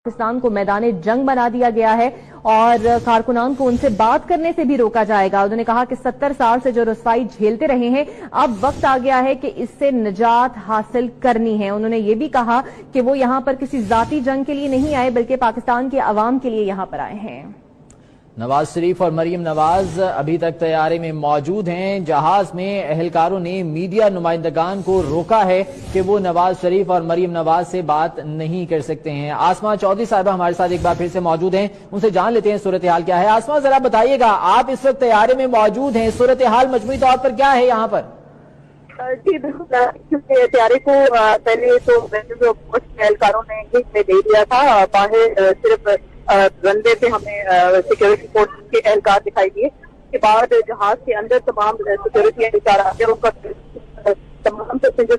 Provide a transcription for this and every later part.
पाकिस्तान को मैदान जंग बना दिया गया है और कारकुनान को उनसे बात करने से भी रोका जाएगा। उन्होंने कहा कि 70 साल से जो रुसवाई झेलते रहे हैं, अब वक्त आ गया है कि इससे निजात हासिल करनी है। उन्होंने ये भी कहा कि वो यहां पर किसी जाती जंग के लिए नहीं आए बल्कि पाकिस्तान के अवाम के लिए यहां पर आए हैं। नवाज शरीफ और मरियम नवाज अभी तक तैयारी में मौजूद हैं। जहाज में एहलकारों ने मीडिया नुमाइंदगान को रोका है कि वो नवाज शरीफ और मरियम नवाज से बात नहीं कर सकते हैं। आसमा चौधरी साहिबा हमारे साथ एक बार फिर से मौजूद हैं, उनसे जान लेते हैं सूरत हाल क्या है। आसमा, जरा बताइएगा, आप इस वक्त तैयारी में मौजूद हैं, सूरत हाल मजमूई तौर पर क्या है यहाँ पर? जी बिल्कुल, तैयारी को पहले तो एहलकारों ने ले दिया था। बाहर सिर्फ रनवे पे हमें सिक्योरिटी फोर्स के एहलकार दिखाई दिए। उसके बाद जहाज के अंदर तमाम सिक्योरिटी एहलकार आते हैं, उनका तमाम पैसेंजर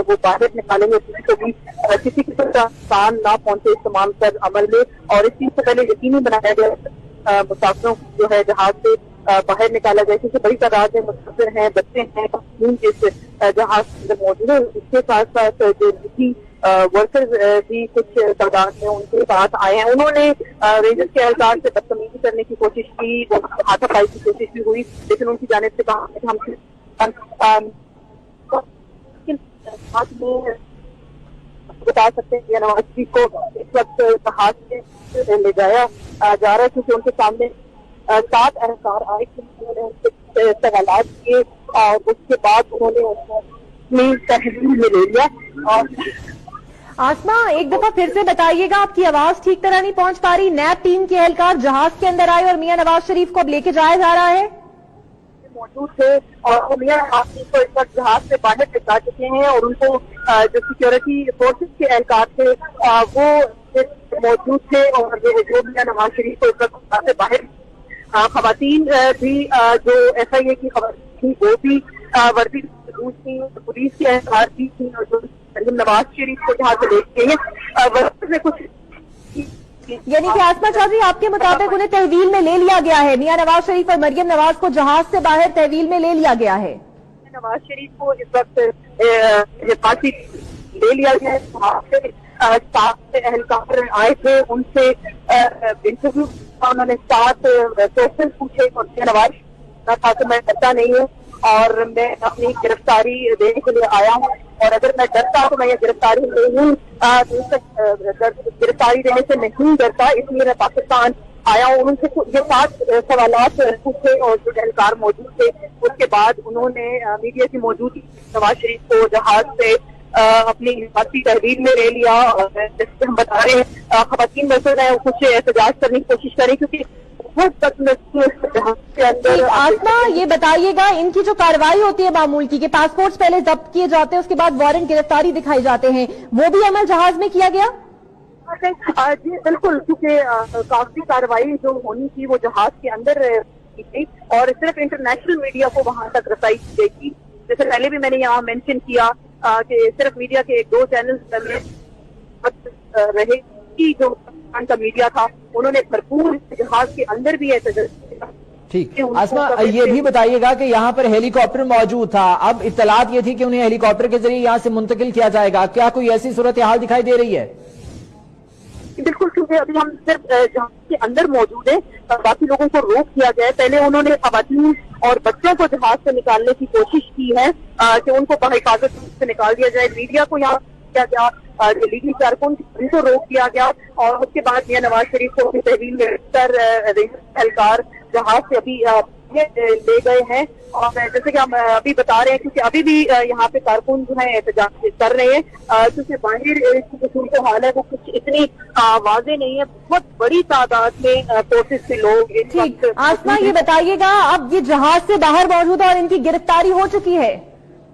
वो बाहर निकालेंगे तो भी किसी की नुकसान ना पहुंचे इस तमाम तर अमल में। और इस चीज से पहले यकीनी बनाया गया मुसाफिरों को जो है जहाज से बाहर निकाला जाए, क्योंकि बड़ी तादाद में मुसाफिर हैं, बच्चे हैं जिस जहाज के अंदर मौजूद है। इसके साथ साथ जो निजी वर्कर्स भी कुछ तादाद में उनके साथ आए हैं। उन्होंने रेंजर्स के एहलकार से बदतमीजी करने की कोशिश की, हाथापाई की कोशिश भी हुई, लेकिन उनकी जानिब से कहा कि हम बता सकते हैं नवाज शरीफ को इस वक्त जहाज से ले जाया जा रहा है, क्योंकि उनके सामने 7 एहलकार आए थे, सवाल किए और उसके बाद उन्होंने उनको तहरीर में ले लिया। और आसमा, एक दफा फिर से बताइएगा, आपकी आवाज ठीक तरह नहीं पहुंच पा रही। नैब टीम के एहलकार जहाज के अंदर आए और मियां नवाज शरीफ को अब लेके जाया जा रहा है। मौजूद थे और मियां नवाज शरीफ को इस वक्त जहाज से बाहर निकाल चुके हैं और उनको जो सिक्योरिटी फोर्सेस के एहलकार थे वो मौजूद थे। और जो मियां नवाज शरीफ को इस वक्त से बाहर खवातीन भी जो FIA की खवातीन थी वो भी वर्दी थी, पुलिस के एहलकार भी थी और जो नवाज शरीफ को यहाँ से लेके गए कुछ। यानी कि आसमा चौधरी, आपके मुताबिक उन्हें तहवील में ले लिया गया है, मियां नवाज शरीफ और मरियम नवाज को जहाज से बाहर तहवील में ले लिया गया है। नवाज शरीफ को इस वक्त फांसी ले लिया गया है। वहाँ से 7 एहलकार आए थे, उनसे इंटरव्यू उन्होंने 7 क्वेश्चन पूछे और नवाज था तो मैं डरता नहीं हूँ और मैं अपनी गिरफ्तारी देने के लिए आया हूँ, और अगर मैं डरता तो मैं ये गिरफ्तारी नहीं गिरफ्तारी देने से नहीं डरता, इसलिए मैं पाकिस्तान आया हूँ। उनसे ये 7 सवालात पूछे और जो एहलकार मौजूद थे। उसके बाद उन्होंने मीडिया की मौजूदगी नवाज शरीफ को जहाज से अपनी हिफाजती तहरीर में ले लिया। और जैसे हम बता रहे हैं खवातीन मौजूद है, कुछ एहतजाज करने की कोशिश करें, क्योंकि आसमा, ये बताइएगा, इनकी जो कार्रवाई होती है मामूल की, कि पासपोर्ट्स पहले जब्त किए जाते हैं, उसके बाद वारंट गिरफ्तारी दिखाई जाते हैं, वो भी अमल जहाज में किया गया? जी बिल्कुल, क्योंकि काफी कार्रवाई जो होनी थी वो जहाज के अंदर की थी और सिर्फ इंटरनेशनल मीडिया को वहां तक रसाई दी गई थी। जैसे पहले भी मैंने यहाँ मेंशन किया कि सिर्फ मीडिया के 1-2 चैनल रहे कि जो का मीडिया था उन्होंने भरपूर जहाज के अंदर भी ऐसे। ठीक, आसमा ये भी बताइएगा कि यहाँ पर हेलीकॉप्टर मौजूद था, अब इत्तलात ये थी कि उन्हें हेलीकॉप्टर के जरिए यहाँ से मुंतकिल किया जाएगा, क्या कोई ऐसी सूरत हाल दिखाई दे रही है? बिल्कुल, क्योंकि अभी हम सिर्फ जहाज के अंदर मौजूद है, बाकी लोगों को रोक दिया गया है। पहले उन्होंने खवातीन और बच्चों को जहाज से निकालने की कोशिश की है कि उनको बाहिफाजत से निकाल दिया जाए। मीडिया को यहाँ किया गया, जो लीगल कारकुन उनको रोक दिया गया और उसके बाद मियां नवाज शरीफ को अपनी तहवील में एहलकार जहाज से अभी ले गए हैं। और जैसे कि हम अभी बता रहे हैं, क्योंकि अभी भी यहाँ पे कारकुन जो है एहतजाज कर रहे हैं, क्योंकि बाहर जो सूरत हाल है वो कुछ इतनी वाज़ेह नहीं है, बहुत बड़ी तादाद में फोर्सेस से लोग। ठीक, आसमा ये बताइएगा, अब ये जहाज से बाहर मौजूद है और इनकी गिरफ्तारी हो चुकी है?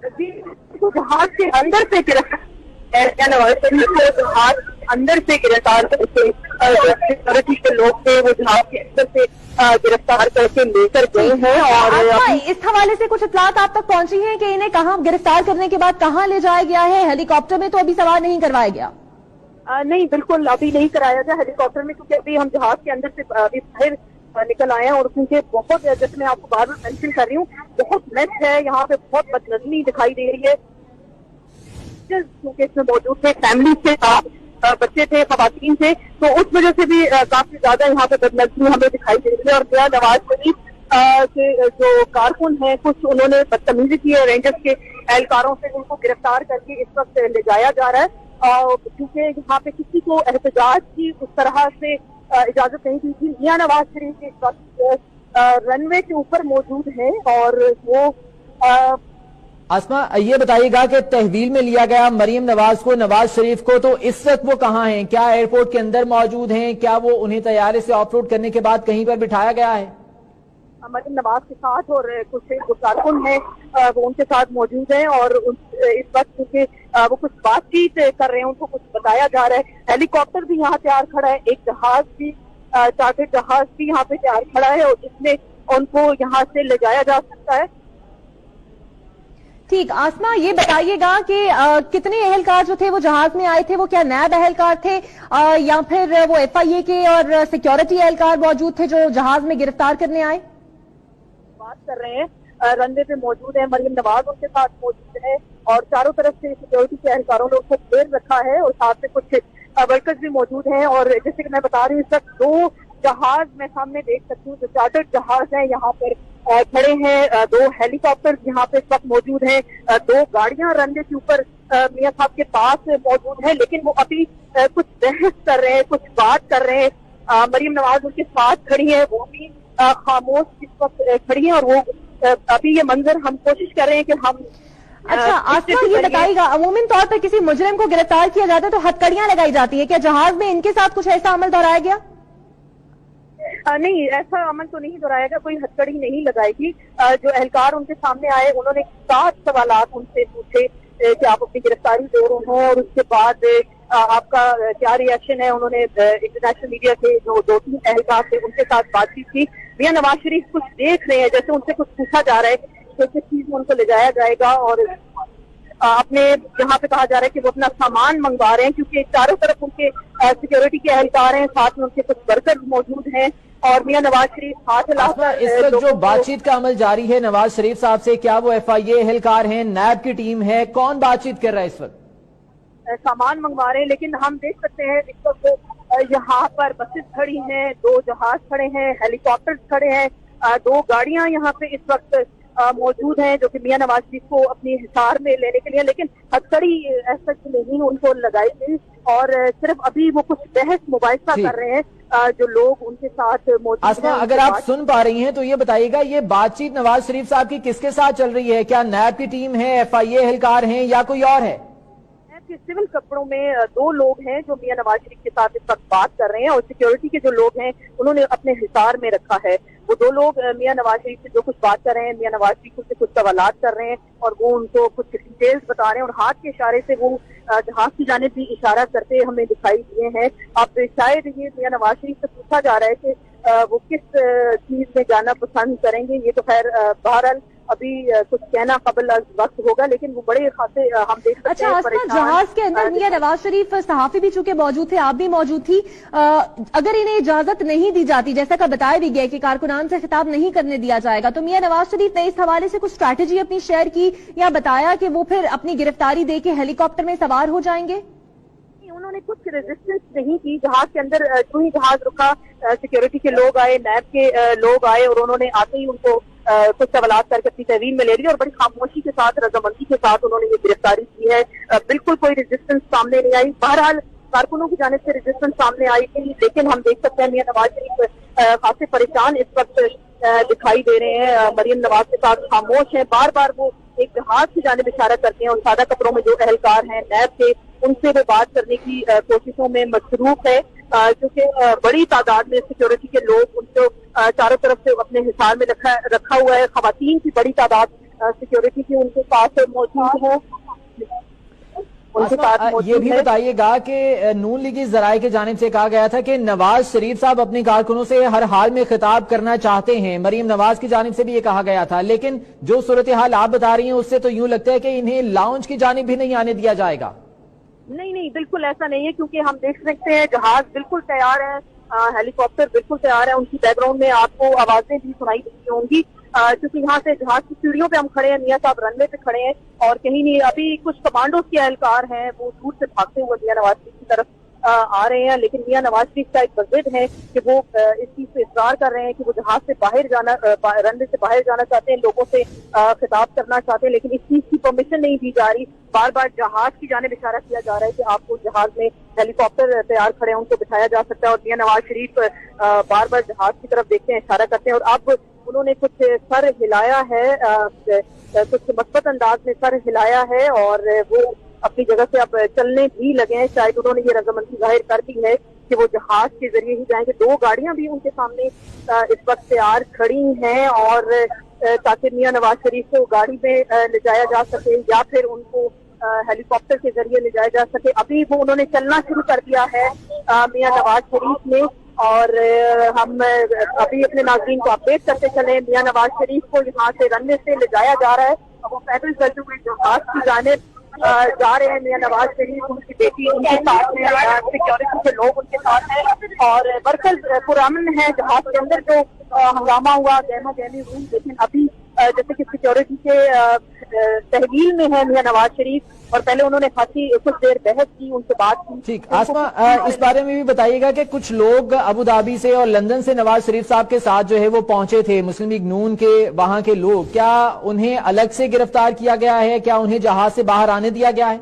जी, तो जहाज के अंदर से गिरफ्तार जहाज अंदर से गिरफ्तार करके सिक्योरिटी के लोग थे वो जहाज के अंदर से गिरफ्तार करके लेकर गए हैं। और इस हवाले से कुछ इत्तलात आप तक पहुंची हैं कि इन्हें कहाँ गिरफ्तार करने के बाद कहाँ ले जाया गया है? हेलीकॉप्टर में तो अभी सवार नहीं करवाया गया? नहीं, बिल्कुल अभी नहीं कराया गया हेलीकॉप्टर में, क्योंकि अभी हम जहाज के अंदर से अभी बाहर निकल आए हैं और क्योंकि बहुत, जैसे मैं आपको बार बार मेंशन कर रही हूँ, बहुत मेस है यहाँ पे, बहुत बदनज़मी दिखाई दे रही है, क्योंकि इसमें मौजूद थे फैमिली के साथ बच्चे थे, खवातीन थे, तो उस वजह से भी काफी ज्यादा यहाँ पे बदनजमी हमें दिखाई दे रही है। और मियां नवाज शरीफ के जो कारकुन हैं, कुछ उन्होंने बदतमीजी की है रेंजर्स के एहलकारों से, उनको गिरफ्तार करके इस वक्त ले जाया जा रहा है, क्योंकि यहाँ पे किसी को एहतजाज की उस तरह से इजाजत नहीं दी थी। मियां नवाज शरीफ इस वक्त रनवे के ऊपर मौजूद है और वो आसमा, ये बताइएगा कि तहवील में लिया गया मरीम नवाज को, नवाज शरीफ को, तो इस वक्त वो कहाँ हैं? क्या एयरपोर्ट के अंदर मौजूद हैं? क्या वो उन्हें तैयारे से ऑफलोड करने के बाद कहीं पर बिठाया गया है? मरीम नवाज के साथ और कुछ जो कारकुन हैं वो उनके साथ मौजूद हैं और इस वक्त क्योंकि वो कुछ बातचीत कर रहे हैं, उनको कुछ बताया जा रहा है। हेलीकॉप्टर भी यहाँ तैयार खड़ा है, एक जहाज भी, चार्टर्ड जहाज भी यहाँ पे तैयार खड़ा है और जिसमें उनको यहाँ से ले जाया जा सकता है। ठीक, आसमा ये बताइएगा कि कितने एहलकार जो थे वो जहाज में आए थे, वो क्या नैब एहलकार थे या फिर वो FIA के और सिक्योरिटी एहलकार मौजूद थे जो जहाज में गिरफ्तार करने आए? बात कर रहे हैं, रनवे पे मौजूद है, मरीम नवाज उनके साथ मौजूद है और चारों तरफ से सिक्योरिटी के एहलकारों ने उसको घेर रखा है और साथ में कुछ वर्कर्स भी मौजूद हैं। और जैसे कि मैं बता रही हूँ, इस वक्त 2 जहाज मैं सामने देख सकती हूँ, जो चार्टर्ड जहाज है यहाँ पर खड़े हैं, 2 हेलीकॉप्टर यहाँ पे इस वक्त मौजूद हैं, 2 गाड़ियां रनवे के ऊपर मियां साहब के पास मौजूद है, लेकिन वो अभी कुछ बहस कर रहे हैं, कुछ बात कर रहे हैं। मरीम नवाज उनके साथ खड़ी है, वो भी खामोश इस वक्त खड़ी है और वो अभी ये मंजर हम कोशिश कर रहे हैं कि हम अच्छा आसमा ये बताइएगा, अमूमन तौर पर किसी मुजरिम को गिरफ्तार किया जाता है तो हथकड़ियां लगाई जाती है, क्या जहाज में इनके साथ कुछ ऐसा अमल दोहराया गया? नहीं, ऐसा अमल तो नहीं दोहराएगा, कोई हथकड़ी नहीं लगाएगी। जो एहलकार उनके सामने आए उन्होंने 7 सवालात उनसे पूछे कि आप अपनी गिरफ्तारी दे रहे हैं और उसके बाद आपका क्या रिएक्शन है। उन्होंने इंटरनेशनल मीडिया के जो 2-3 एहलकार थे उनके साथ बातचीत की। मियां नवाज शरीफ कुछ देख रहे हैं, जैसे उनसे कुछ पूछा जा रहा है कि किस चीज में उनको ले जाया जाएगा और अपने यहाँ पे कहा जा रहा है कि वो अपना सामान मंगवा रहे हैं, क्योंकि चारों तरफ उनके सिक्योरिटी के एहलकार हैं, साथ में उनके कुछ वर्कर मौजूद हैं और मियां नवाज शरीफ हाथ हिलाकर इस वक्त जो बातचीत का अमल जारी है नवाज शरीफ साहब से, क्या वो FIA एहलकार हैं, नैब की टीम है, कौन बातचीत कर रहा है इस वक्त? सामान मंगवा रहे हैं, लेकिन हम देख सकते हैं इस वक्त यहाँ पर बसेस खड़ी हैं, 2 जहाज खड़े हैं, हेलीकॉप्टर खड़े हैं, 2 गाड़ियां यहाँ पे इस वक्त मौजूद हैं जो कि मियां नवाज शरीफ को अपनी हिसार में लेने के लिए, लेकिन हथकड़ी ऐसा नहीं उनको लगाई गई और सिर्फ अभी वो कुछ बहस मुबाहिसा कर रहे हैं जो लोग उनके साथ मौजूद हैं। अगर आप सुन पा रही हैं तो ये बताइएगा, ये बातचीत नवाज शरीफ साहब की किसके साथ चल रही है? क्या नैब की टीम है, FIA एहलकार हैं या कोई और है? सिविल कपड़ों में 2 लोग हैं जो मियां नवाज शरीफ के साथ इस वक्त बात कर रहे हैं और सिक्योरिटी के जो लोग हैं उन्होंने अपने हिसार में रखा है। वो 2 लोग मियां नवाज शरीफ से जो कुछ बात कर रहे हैं, मियां नवाज शरीफ से कुछ सवालात कर रहे हैं और वो उनको कुछ डिटेल्स बता रहे हैं और हाथ के इशारे से वो जहाज की जानिब भी इशारा करते हमें दिखाई दिए हैं। अब शायद ये मियां नवाज शरीफ से पूछा जा रहा है कि वो किस चीज में जाना पसंद करेंगे। ये तो खैर बहरहाल अभी कुछ कहना कबल वक्त होगा, लेकिन वो बड़े खासे हम देख सकते हैं। अच्छा, जहाज के अंदर मियां नवाज शरीफ सहाफी भी चूंकि मौजूद थे, आप भी मौजूद थी, अगर इन्हें इजाजत नहीं दी जाती, जैसा कि बताया भी गया कि कारकुनान से खिताब नहीं करने दिया जाएगा, तो मियां नवाज शरीफ ने इस हवाले से कुछ स्ट्रैटेजी अपनी शेयर की या बताया कि वो फिर अपनी गिरफ्तारी दे के हेलीकॉप्टर में सवार हो जाएंगे? उन्होंने कुछ रेजिस्टेंस नहीं की। जहाज के अंदर जो ही जहाज रुका, सिक्योरिटी के लोग आए, नैब के लोग आए और उन्होंने आते ही उनको कुछ सवालात करके अपनी तहवील में ले लिया और बड़ी खामोशी के साथ, रजामंदी के साथ उन्होंने ये गिरफ्तारी की है। बिल्कुल कोई रेजिस्टेंस सामने नहीं आई। बहरहाल कारकुनों की जानिब से रेजिस्टेंस सामने आई थी, लेकिन हम देख सकते हैं मियां नवाज शरीफ खासे परेशान इस वक्त दिखाई दे रहे हैं। मरीम नवाज के साथ खामोश हैं, बार बार वो एक जहाज की जानिब इशारा करते हैं और सादा कपड़ों में जो एहलकार हैं नैब के, उनसे वो बात करने की कोशिशों में मसरूफ है, क्योंकि बड़ी तादाद में सिक्योरिटी के लोग उनको चारों तरफ से अपने हिसार में रखा हुआ है। खवातीन की बड़ी तादाद सिक्योरिटी की उनके साथ मौजूद है। ये भी बताइएगा कि नून लीगी जराये की जानिब से कहा गया था कि नवाज शरीफ साहब अपने कारकुनों से हर हाल में खिताब करना चाहते हैं, मरीम नवाज की जानिब से भी ये कहा गया था, लेकिन जो सूरत हाल आप बता रही हैं उससे तो यूं लगता है कि इन्हें लाउंज की जानिब भी नहीं आने दिया जाएगा। नहीं, बिल्कुल ऐसा नहीं है, क्योंकि हम देख सकते हैं जहाज बिल्कुल तैयार है, हेलीकॉप्टर बिल्कुल तैयार है। उनकी बैकग्राउंड में आपको आवाजें भी सुनाई देती होंगी, क्योंकि यहाँ से जहाज की सीढ़ियों पे हम खड़े हैं, मियां साहब रनवे पे खड़े हैं और कहीं नहीं। अभी कुछ कमांडोज के एहलकार हैं, वो दूर से भागते हुए मियां नवाज शरीफ की तरफ आ रहे हैं, लेकिन मियां नवाज शरीफ का एक बजिद है कि वो इस चीज पे इसरार कर रहे हैं कि वो जहाज से बाहर जाना, रनवे से बाहर जाना चाहते हैं, लोगों से खिताब करना चाहते हैं, लेकिन इस चीज की परमिशन नहीं दी जा रही। बार बार जहाज की जानिब इशारा किया जा रहा है कि आपको जहाज में हेलीकॉप्टर तैयार खड़े हैं, उनको बिठाया जा सकता है, और मियां नवाज शरीफ बार बार जहाज की तरफ देखते हैं, इशारा करते हैं, और अब उन्होंने कुछ सर हिलाया है, कुछ मस्बत अंदाज में सर हिलाया है, और वो अपनी जगह से अब चलने भी लगे हैं। शायद उन्होंने ये रजामंदी जाहिर कर दी है कि वो जहाज के जरिए ही जाएंगे। 2 गाड़ियां भी उनके सामने इस वक्त तैयार खड़ी हैं, और ताकि मियां नवाज शरीफ को गाड़ी में ले जाया जा सके या फिर उनको हेलीकॉप्टर के जरिए ले जाया जा सके। अभी वो उन्होंने चलना शुरू कर दिया है मियां नवाज शरीफ ने, और हम अभी अपने नाज़रीन को अपडेट करते चले। मियां नवाज शरीफ को यहाँ से रनवे से ले जाया जा रहा है, वो पैदल चलते हुए जहाज की जानिब जा रहे हैं। मियां नवाज शरीफ, उनकी बेटी उनके साथ है, सिक्योरिटी के लोग उनके साथ हैं, और वर्कर्स पुरअमन है। जहाज के अंदर जो हंगामा हुआ, गहमा गहमी हुई, लेकिन अभी जैसे कि सिक्योरिटी के तहवील में है मियां नवाज शरीफ, और पहले उन्होंने खासी कुछ देर बहस की, उनसे बात की। ठीक, आसमा इस बारे में भी बताइएगा कि कुछ लोग अबू धाबी से और लंदन से नवाज शरीफ साहब के साथ जो है वो पहुंचे थे, मुस्लिम लीग नून के वहां के लोग, क्या उन्हें अलग से गिरफ्तार किया गया है? क्या उन्हें जहाज से बाहर आने दिया गया है?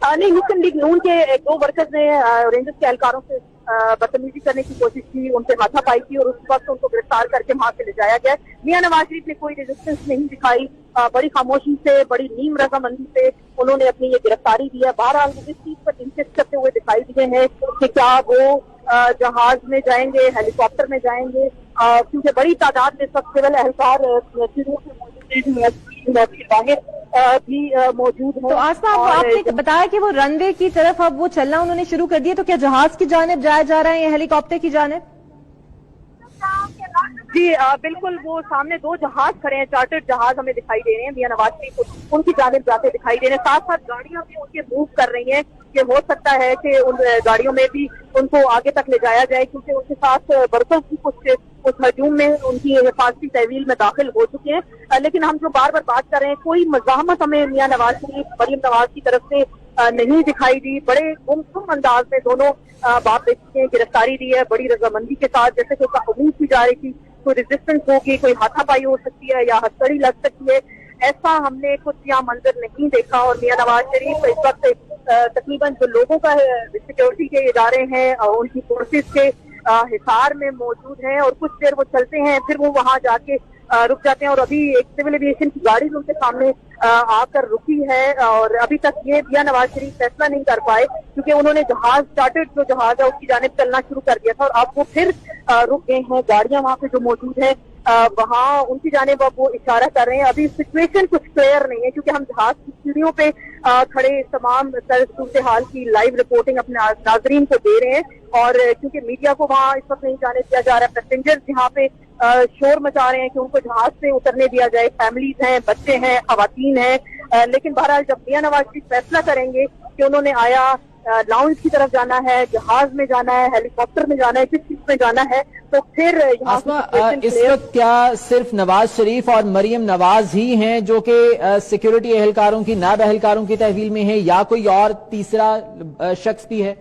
नहीं, मुस्लिम लीग नून के 2 वर्कर्स ने रेंजर्स के एहलकारों से बदतमीजी करने की कोशिश की, उनसे हाथापाई की, और उस वक्त उनको गिरफ्तार करके वहां से ले जाया गया। मियां नवाज शरीफ ने कोई रेजिस्टेंस नहीं दिखाई, बड़ी खामोशी से, बड़ी नीम रजामंदी से उन्होंने अपनी ये गिरफ्तारी दी है। बहरहाल इस चीज पर इंसिस्ट करते हुए दिखाई दिए हैं कि क्या वो जहाज में जाएंगे, हेलीकॉप्टर में जाएंगे, क्योंकि बड़ी तादाद में सब सिविल एहलकार भी मौजूद है। तो आसमा, आपने बताया कि वो रनवे की तरफ अब वो चलना उन्होंने शुरू कर दिया, तो क्या जहाज की जानिब जाया जा रहा है या हेलीकॉप्टर की जानिब? जी बिल्कुल, वो सामने 2 जहाज खड़े हैं, चार्टर्ड जहाज हमें दिखाई दे रहे हैं। मियां नवाज शरीफ उनकी जानिब जाते दिखाई दे रहे हैं, साथ साथ गाड़ियां भी उनके मूव कर रही हैं कि हो सकता है कि उन गाड़ियों में भी उनको आगे तक ले जाया जाए, क्योंकि उनके साथ वर्कर्स भी कुछ हजूम में उनकी हिफाजती तहवील में दाखिल हो चुके हैं। लेकिन हम जो बार बार बात कर रहे हैं, कोई मज़ाहमत हमें मियां नवाज शरीफ, मरीम नवाज की तरफ से नहीं दिखाई दी। बड़े गुमसुम अंदाज में दोनों बाप बेटी ने गिरफ्तारी दी है, बड़ी रजामंदी के साथ, जैसे कि उम्मीद की जा रही थी कोई रेजिस्टेंस होगी, कोई हाथापाई हो सकती है या हथकड़ी लग सकती है। ऐसा हमने कुछ यहाँ मंजर नहीं देखा, और मियां नवाज शरीफ इस वक्त तकरीबन जो लोगों का सिक्योरिटी के इदारे हैं उनकी फोर्सेस के हिसार में मौजूद हैं, और कुछ देर वो चलते हैं, फिर वो वहां जाके रुक जाते हैं। और अभी एक सिविल एविएशन की गाड़ी उनके सामने आकर रुकी है, और अभी तक ये मियां नवाज शरीफ फैसला नहीं कर पाए, क्योंकि उन्होंने जहाज, चार्टर्ड जो जहाज है उसकी जानिब चलना शुरू कर दिया था, और अब वो फिर रुक गए हैं। गाड़ियां वहां पे जो मौजूद है वहां उनकी जानिब अब वो इशारा कर रहे हैं। अभी सिचुएशन कुछ क्लियर नहीं है, क्योंकि हम जहाज की सीढ़ियों पे खड़े तमाम सूरत हाल की लाइव रिपोर्टिंग अपने नाजरीन को दे रहे हैं, और क्योंकि मीडिया को वहां इस वक्त नहीं जाने दिया जा रहा है। पैसेंजर्स यहाँ पे शोर मचा रहे हैं कि उनको जहाज से उतरने दिया जाए, फैमिलीज हैं, बच्चे हैं, खवातीन हैं। लेकिन बहरहाल जब मियां नवाज शरीफ फैसला करेंगे कि उन्होंने आया लाउंज की तरफ जाना है, जहाज में जाना है, हेलीकॉप्टर में जाना है, किस चीज में जाना है, तो फिर आसमा, इस वक्त क्या सिर्फ नवाज शरीफ और मरियम नवाज ही हैं जो कि सिक्योरिटी एहलकारों की, नायब एहलकारों की तहवील में है, या कोई और तीसरा शख्स भी है?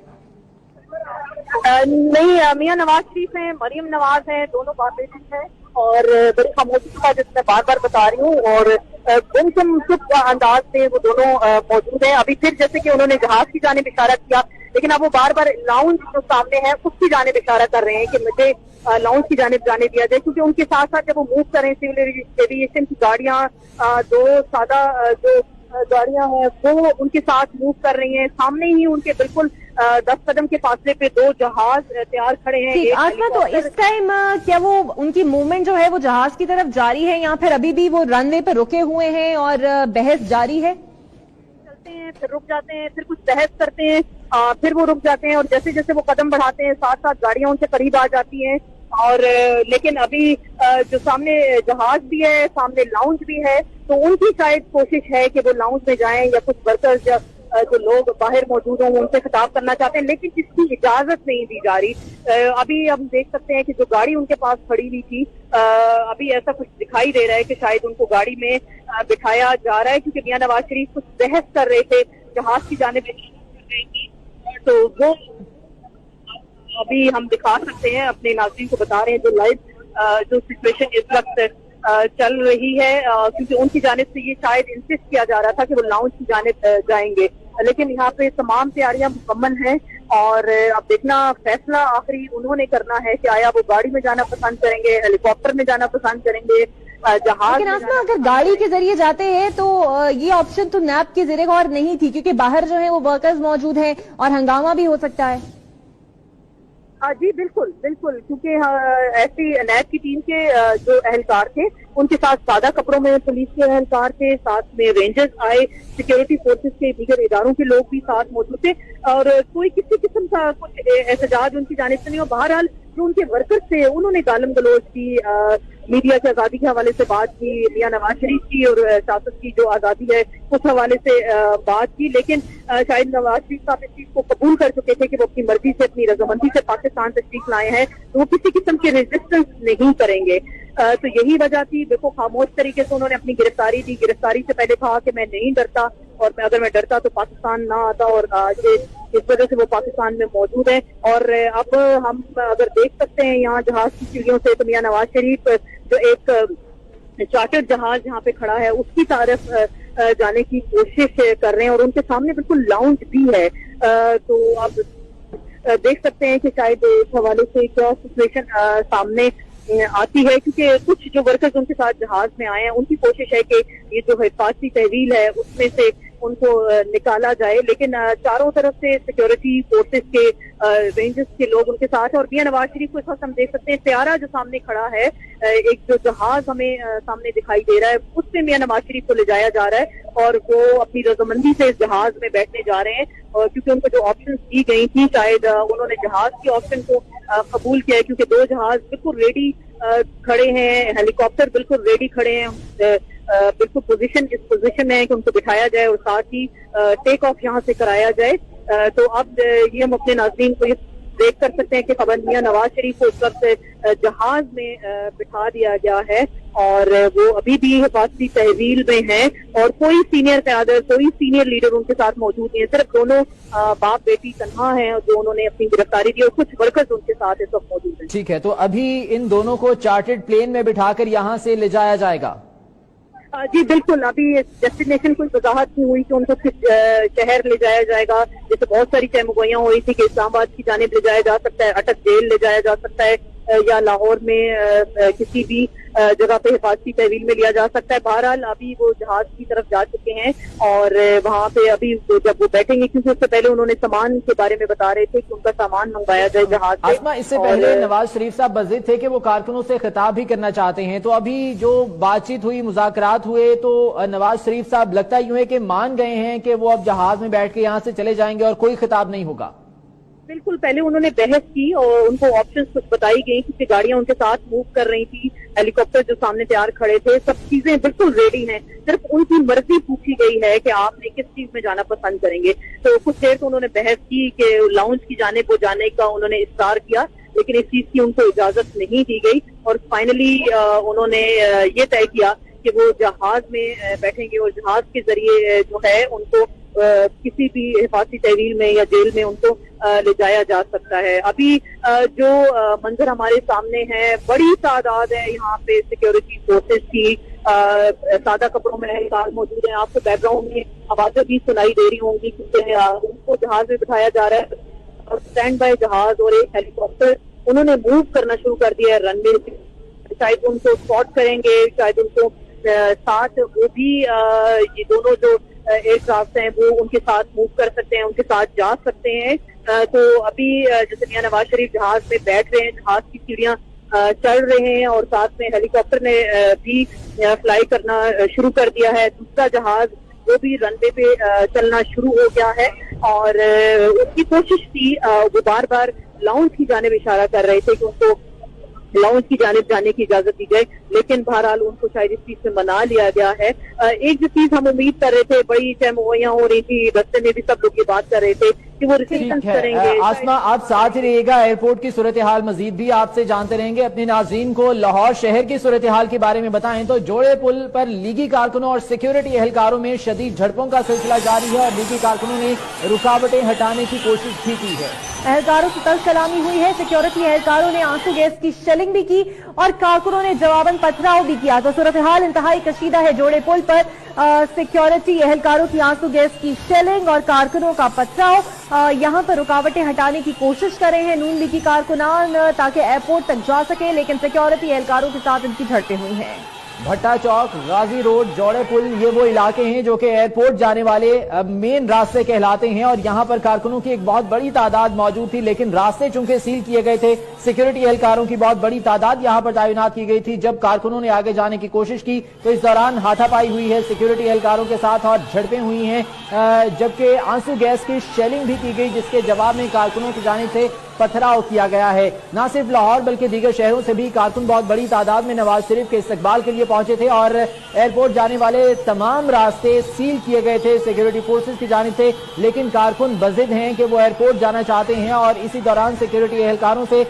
नहीं, मियां नवाज शरीफ हैं, मरियम नवाज हैं, दोनों बाप बेटी हैं, और बड़ी खामोशी के साथ, जिसमें मैं बार बार बता रही हूँ, और गुमसुम चुप अंदाज से वो दोनों मौजूद हैं। अभी फिर जैसे कि उन्होंने जहाज की जानिब इशारा किया, लेकिन अब वो बार बार लाउंज जो सामने है उसकी जानिब इशारा कर रहे हैं कि मुझे लाउंज की जानिब जाने दिया जाए, क्योंकि उनके साथ साथ जब वो मूव कर रहे हैं सिविल एविएशन की गाड़ियां, 2 सादा जो गाड़ियां हैं वो उनके साथ मूव कर रही हैं। सामने ही उनके बिल्कुल 10 कदम के फासले पे 2 जहाज तैयार खड़े हैं। आसमा, तो इस टाइम क्या वो उनकी मूवमेंट जो है वो जहाज की तरफ जारी है, या फिर अभी भी वो रनवे पर रुके हुए हैं और बहस जारी है? चलते हैं, फिर रुक जाते हैं, फिर कुछ बहस करते हैं, फिर वो रुक जाते हैं, और जैसे जैसे वो कदम बढ़ाते हैं साथ साथ गाड़ियां उनसे करीब आ जाती हैं। और लेकिन अभी जो सामने जहाज भी है, सामने लाउंज भी है, तो उनकी शायद कोशिश है कि वो लाउंज में जाएं, या कुछ वर्कर्स जो लोग बाहर मौजूद हों उनसे खिताब करना चाहते हैं, लेकिन इसकी इजाजत नहीं दी जा रही। अभी हम देख सकते हैं कि जो गाड़ी उनके पास खड़ी हुई थी, अभी ऐसा कुछ दिखाई दे रहा है कि शायद उनको गाड़ी में बिठाया जा रहा है, क्योंकि मियां नवाज शरीफ कुछ बहस कर रहे थे, जहाज की जानिब तो वो अभी हम दिखा सकते हैं, अपने नाज़रीन को बता रहे हैं जो लाइव जो सिचुएशन इस वक्त चल रही है, क्योंकि उनकी जानिब से ये शायद इंसिस्ट किया जा रहा था कि वो लाउंज की जानिब जाएंगे, लेकिन यहाँ पे तमाम तैयारियां मुकम्मल हैं और अब देखना फैसला आखिरी उन्होंने करना है कि आया वो गाड़ी में जाना पसंद करेंगे, हेलीकॉप्टर में जाना पसंद करेंगे, जहाज। लेकिन आसमा, अगर गाड़ी के जरिए जाते हैं तो ये ऑप्शन तो नैब की ज़ेरे गौर नहीं थी, क्योंकि बाहर जो है वो वर्कर्स मौजूद हैं और हंगामा भी हो सकता है। जी बिल्कुल बिल्कुल, क्योंकि ऐसी नैब की टीम के जो एहलकार थे उनके साथ सादा कपड़ों में पुलिस के एहलकार थे, साथ में रेंजर्स आए, सिक्योरिटी फोर्सेस के दीगर इदारों के लोग भी साथ मौजूद थे और कोई किसी किस्म का कुछ एहतजाज उनकी जानिब से नहीं। और बहरहाल जो उनके वर्कर्स थे उन्होंने गालम गलोच की, मीडिया की आजादी के हवाले से बात की, मियां नवाज शरीफ की और शासक की जो आजादी है उस हवाले से बात की, लेकिन शायद नवाज शरीफ साहब इस चीज को कबूल कर चुके थे कि वो अपनी मर्जी से, अपनी रजामंदी से पाकिस्तान तशरीफ लाए हैं, तो वो किसी किस्म के रेजिस्टेंस नहीं करेंगे। तो यही वजह थी। देखो, खामोश तरीके से उन्होंने अपनी गिरफ्तारी दी, गिरफ्तारी से पहले कहा कि मैं नहीं डरता और अगर मैं डरता तो पाकिस्तान ना आता, और आज इस वजह से वो पाकिस्तान में मौजूद है। और अब हम अगर देख सकते हैं यहाँ जहाज की सीढ़ियों से, तो मियां नवाज शरीफ जो एक चार्टर्ड जहाज यहाँ पे खड़ा है उसकी तरफ जाने की कोशिश कर रहे हैं और उनके सामने बिल्कुल लाउंज भी है। तो अब देख सकते हैं कि शायद इस हवाले से क्या सिचुएशन सामने आती है, क्योंकि कुछ जो वर्कर्स उनके साथ जहाज में आए हैं उनकी कोशिश है कि ये जो हिफाजती तहवील है उसमें से उनको निकाला जाए, लेकिन चारों तरफ से सिक्योरिटी फोर्सेस के रेंजर्स के लोग उनके साथ हैं। और मियां नवाज शरीफ को इस वक्त हम देख सकते हैं, त्यारा जो सामने खड़ा है, एक जो जहाज हमें सामने दिखाई दे रहा है उससे मियां नवाज शरीफ को ले जाया जा रहा है और वो अपनी रजामंदी से इस जहाज में बैठने जा रहे हैं। और क्योंकि उनको जो ऑप्शन दी गई थी, शायद उन्होंने जहाज की ऑप्शन को कबूल किया है, क्योंकि दो जहाज बिल्कुल रेडी खड़े हैं, हेलीकॉप्टर बिल्कुल रेडी खड़े हैं, बिल्कुल इस पोजीशन में है कि उनको बिठाया जाए और साथ ही टेक ऑफ यहाँ से कराया जाए। तो अब ये हम अपने नाज़रीन को ये देख कर सकते हैं कि खबर मियां नवाज शरीफ को इस वक्त जहाज में बिठा दिया गया है और वो अभी भी हिफाजती तहवील में हैं और कोई सीनियर क़यादत, कोई सीनियर लीडर उनके साथ मौजूद नहीं है। सिर्फ दोनों बाप बेटी तन्हा हैं जो उन्होंने अपनी गिरफ्तारी दी और कुछ वर्कर्स उनके साथ इस वक्त मौजूद हैं। ठीक है, तो अभी इन दोनों को चार्टर्ड प्लेन में बिठाकर यहाँ से ले जाया जाएगा? जी बिल्कुल, अभी डेस्टिनेशन कोई वजाहत नहीं हुई कि उनको किस शहर ले जाया जाएगा। जैसे बहुत सारी चहमुगोइयां हो रही थी कि इस्लामाबाद की जानिब ले जाया जा सकता है, अटक जेल ले जाया जा सकता है या लाहौर में किसी भी जगह पे हिफाजती तहवील में लिया जा सकता है। बहरहाल अभी वो जहाज की तरफ जा चुके हैं और वहाँ पे अभी जब वो बैठेंगे, क्योंकि उससे पहले उन्होंने सामान के बारे में बता रहे थे कि उनका सामान मंगवाया जाए जहाज से। आसमा, इससे पहले नवाज शरीफ साहब बज़िद थे कि वो कारकुनों से खिताब भी करना चाहते हैं, तो अभी जो बातचीत हुई, मुज़ाकरात हुए, तो नवाज शरीफ साहब लगता यूं है कि मान गए हैं कि वो अब जहाज में बैठ के यहाँ से चले जाएंगे और कोई खिताब नहीं होगा? बिल्कुल, पहले उन्होंने बहस की और उनको ऑप्शंस कुछ बताई गई, क्योंकि गाड़ियां उनके साथ मूव कर रही थी, हेलीकॉप्टर जो सामने तैयार खड़े थे, सब चीजें बिल्कुल रेडी हैं। सिर्फ उनकी मर्जी पूछी गई है कि आपने किस चीज में जाना पसंद करेंगे। तो कुछ देर तो उन्होंने बहस की कि लाउंज की जाने को जाने का उन्होंने इस्तार किया, लेकिन इस चीज की उनको इजाजत नहीं दी गई और फाइनली उन्होंने ये तय किया कि वो जहाज में बैठेंगे और जहाज के जरिए जो है उनको किसी भी हिफाजती तहवील में या जेल में उनको ले जाया जा सकता है। अभी जो मंजर हमारे सामने है, बड़ी तादाद है यहाँ पे सिक्योरिटी फोर्सेस की, सादा कपड़ों में एहलकार मौजूद है। आपको बैकग्राउंड में आवाजें भी सुनाई दे रही होंगी, क्योंकि उनको जहाज में बिठाया जा रहा है और स्टैंड बाय जहाज और एक हेलीकॉप्टर उन्होंने मूव करना शुरू कर दिया है रनवे से। शायद उनको स्पॉट करेंगे, शायद उनको साथ वो भी ये दोनों जो एयरक्राफ्ट हैं वो उनके साथ मूव कर सकते हैं, उनके साथ जा सकते हैं। तो अभी जैसे मियां नवाज शरीफ जहाज में बैठ रहे हैं, जहाज की सीढ़ियां चढ़ रहे हैं और साथ में हेलीकॉप्टर ने भी फ्लाई करना शुरू कर दिया है। दूसरा जहाज वो भी रनवे पे चलना शुरू हो गया है और उसकी कोशिश थी, वो बार बार लाउंज की जानिब इशारा कर रहे थे कि उनको लाउंज की जानिब जाने की इजाजत दी जाए, लेकिन बहरहाल उनको शायद इस चीज से मना लिया गया है। एक जो चीज हम उम्मीद कर रहे थे, बड़ी चहमुगोइयां हो रही थी, रस्ते में भी सब लोग ये बात कर रहे थे कि वो रिसेप्शन करेंगे। आसमा, आप साथ ही रहिएगा, एयरपोर्ट की सूरत हाल मजीद भी आपसे जानते रहेंगे। अपने नाज़रीन को लाहौर शहर की सूरत हाल के बारे में बताएं तो जोड़े पुल पर लीगी कारकुनों और सिक्योरिटी एहलकारों में शदीद झड़पों का सिलसिला जारी है और लीगी कारकुनों ने रुकावटें हटाने की कोशिश भी की है। एहलकारों से तल सलामी हुई है। सिक्योरिटी एहलकारों ने आंसू गैस की शेलिंग भी की और कारकुनों ने जवाबन पथराव भी किया। तो सूरत हाल इंतहाई कशीदा है। जोड़े पुल पर सिक्योरिटी एहलकारों की आंसू गैस की शेलिंग और कारकुनों का पथराव। यहां पर रुकावटें हटाने की कोशिश कर रहे हैं नून लीगी कारकुनान ताकि एयरपोर्ट तक जा सके, लेकिन सिक्योरिटी एहलकारों के साथ इनकी झड़पें हुई हैं। भट्टा चौक, गाजी रोड, जोड़े पुल, ये वो इलाके हैं जो कि एयरपोर्ट जाने वाले मेन रास्ते कहलाते हैं और यहाँ पर कारकुनों की एक बहुत बड़ी तादाद मौजूद थी, लेकिन रास्ते चूंकि सील किए गए थे, सिक्योरिटी एहलकारों की बहुत बड़ी तादाद यहाँ पर तैनात की गई थी। जब कारकुनों ने आगे जाने की कोशिश की तो इस दौरान हाथापाई हुई है सिक्योरिटी एहलकारों के साथ और झड़पें हुई हैं, जबकि आंसू गैस की शेलिंग भी की गई, जिसके जवाब में कारकुनों की जानिब से पथराव किया गया है। न सिर्फ लाहौर बल्कि दीगर शहरों से भी कारकुन बहुत बड़ी तादाद में नवाज शरीफ के इस्तकबाल के लिए पहुंचे थे और एयरपोर्ट जाने वाले तमाम रास्ते सील किए गए थे सिक्योरिटी फोर्सेस की जानिब से, लेकिन कारकुन बज़िद हैं कि वो एयरपोर्ट जाना चाहते हैं और इसी दौरान सिक्योरिटी एहलकारों से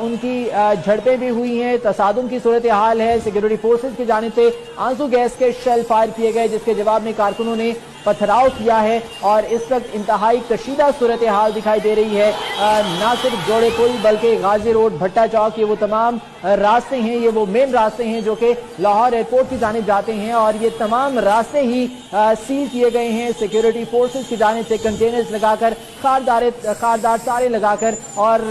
उनकी झड़पें भी हुई हैं। तसादुम की सूरत हाल है। सिक्योरिटी फोर्सेस की जानिब से आंसू गैस के शेल फायर किए गए, जिसके जवाब में कारकुनों ने पथराव किया है और इस वक्त इंतहाई कशीदा सूरत हाल दिखाई दे रही है। न सिर्फ जोड़े पुल बल्कि गाजी रोड, भट्टा चौक, ये वो तमाम रास्ते हैं, ये वो मेन रास्ते हैं जो कि लाहौर एयरपोर्ट की जानिब जाते हैं और ये तमाम रास्ते ही सील किए गए हैं सिक्योरिटी फोर्सेस की जानिब से, कंटेनर्स लगाकर, खारदार तारे लगाकर और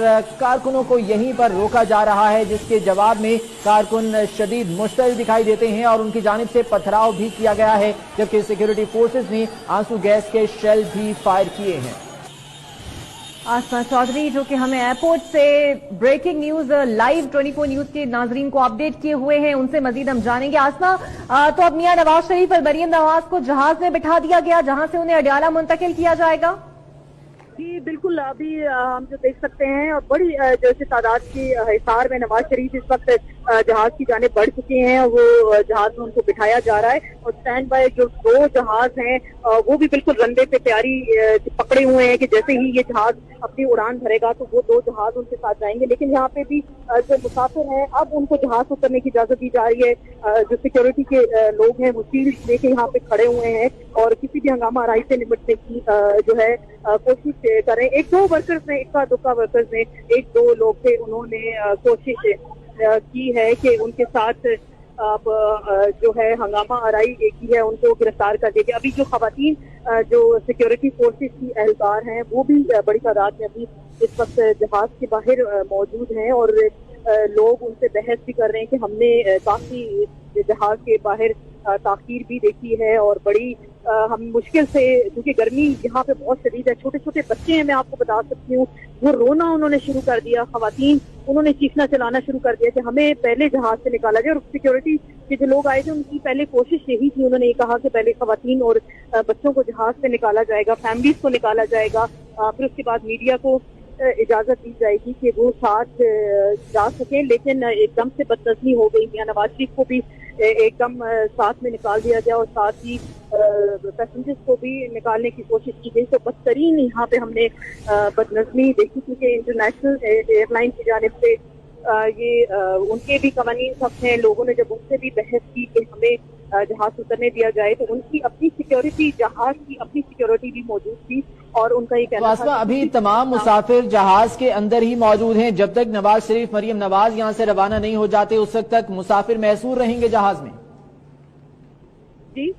कारकुनों को यहीं पर रोका जा रहा है, जिसके जवाब में कारकुन शदीद मुश्तइल दिखाई देते हैं और उनकी जानिब से पथराव भी किया गया है, जबकि सिक्योरिटी फोर्सेस ने आंसू गैस के शेल भी फायर किए हैं। आसमा चौधरी जो कि हमें एयरपोर्ट से ब्रेकिंग न्यूज लाइव 24 न्यूज के नाजरीन को अपडेट किए हुए हैं, उनसे मजीद हम जानेंगे। आसमा, तो अब मियां नवाज शरीफ और मरियम नवाज को जहाज में बिठा दिया गया जहां से उन्हें अडियाला मुंतकिल किया जाएगा? जी बिल्कुल, अभी हम जो देख सकते हैं और बड़ी जैसे तादाद की हिसार में नवाज शरीफ इस वक्त जहाज की जाने बढ़ चुके हैं, वो जहाज में उनको बिठाया जा रहा है और स्टैंड बाय जो 2 जहाज हैं वो भी बिल्कुल रनवे पे तैयारी पकड़े हुए हैं कि जैसे ही ये जहाज अपनी उड़ान भरेगा तो वो 2 जहाज उनके साथ जाएंगे। लेकिन यहाँ पे भी जो मुसाफिर हैं अब उनको जहाज उतरने की इजाजत दी जा रही है। जो सिक्योरिटी के लोग हैं वो शील्ड लेके यहाँ पे खड़े हुए हैं और किसी भी हंगामा आराई से निपटने की जो है कोशिश करें। 1-2 वर्कर्स ने, इक्का दुक्का वर्कर्स ने, 1-2 लोग थे, उन्होंने कोशिश की है कि उनके साथ अब जो है हंगामा आराई की है, उनको गिरफ्तार कर दिया गया। अभी जो खवातीन जो सिक्योरिटी फोर्सेस की एहलकार हैं वो भी बड़ी तादाद में अभी इस वक्त जहाज के बाहर मौजूद हैं और लोग उनसे बहस भी कर रहे हैं कि हमने काफी जहाज के बाहर ताखीर भी देखी है और बड़ी हम मुश्किल से, क्योंकि गर्मी यहाँ पे बहुत शदीद है, छोटे छोटे बच्चे हैं, मैं आपको बता सकती हूँ, वो रोना उन्होंने शुरू कर दिया। खवातीन उन्होंने चीखना चलाना शुरू कर दिया कि हमें पहले जहाज से निकाला जाए और सिक्योरिटी के जो लोग आए थे उनकी पहले कोशिश यही थी, उन्होंने ये कहा कि पहले खवातीन और बच्चों को जहाज से निकाला जाएगा, फैमिलीज को निकाला जाएगा, फिर उसके बाद मीडिया को इजाजत दी जाएगी कि वो साथ जा सकें। लेकिन एकदम से बदतमीजी हो गई, मियां नवाज शरीफ को भी एकदम साथ में निकाल दिया गया और साथ ही पैसेंजर्स को भी निकालने की कोशिश की गई। तो बदतरीन यहाँ पे हमने बदनज़मी देखी, क्योंकि इंटरनेशनल एयरलाइन की जानिब से ये उनके भी कवानीन सख्त हैं। लोगों ने जब उनसे भी बहस की कि हमें जहाज उतरने दिया जाए तो उनकी अपनी सिक्योरिटी, जहाज की अपनी सिक्योरिटी भी मौजूद थी और उनका ये कहना था अभी तमाम मुसाफिर जहाज के अंदर ही मौजूद हैं। जब तक नवाज शरीफ, मरियम नवाज यहाँ से रवाना नहीं हो जाते उस वक्त तक मुसाफिर महसूर रहेंगे जहाज में। जी,